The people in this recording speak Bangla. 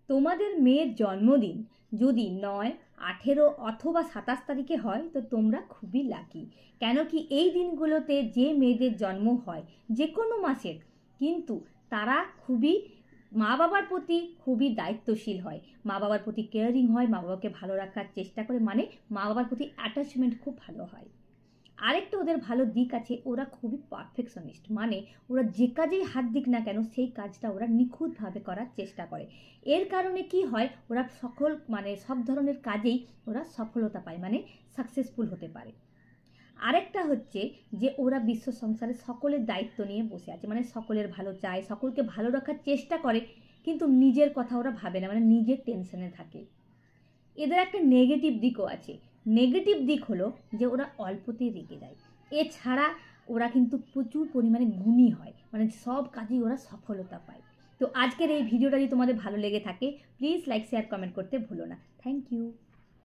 তোমাদের মেয়ের জন্মদিন যদি 9, 18 অথবা 27 তারিখে হয় তো তোমরা খুবই লাকি। কেন কি এই দিনগুলোতে যে মেয়েদের জন্ম হয় যে কোনো মাসের, কিন্তু তারা খুবই মা বাবার প্রতি খুবই দায়িত্বশীল হয়, মা বাবার প্রতি কেয়ারিং হয়, মা বাবাকে ভালো রাখার চেষ্টা করে, মানে মা বাবার প্রতি অ্যাটাচমেন্ট খুব ভালো হয়। আরেকটা ওদের ভালো দিক আছে, ওরা খুবই পারফেকশনিস্ট, মানে ওরা যে কাজেই হাত দিক না কেন সেই কাজটা ওরা নিখুঁতভাবে করার চেষ্টা করে। এর কারণে কি হয়, ওরা সব ধরনের কাজেই ওরা সফলতা পায়, মানে সাকসেসফুল হতে পারে। আরেকটা হচ্ছে যে ওরা বিশ্ব সংসারে সকলের দায়িত্ব নিয়ে বসে আছে, মানে সকলের ভালো চায়, সকলকে ভালো রাখার চেষ্টা করে, কিন্তু নিজের কথা ওরা ভাবে না, মানে নিজের টেনশনে থাকে। এদের একটা নেগেটিভ দিকও আছে। নেগেটিভ দিক হলো যে ওরা অল্পতেই রেগে যায়। এছাড়া ওরা কিন্তু প্রচুর পরিমাণে গুণী হয়, মানে সব কাজেই ওরা সফলতা পায়। তো আজকের এই ভিডিওটা যদি তোমাদের ভালো লেগে থাকে প্লিজ লাইক, শেয়ার, কমেন্ট করতে ভুলো না। Thank you.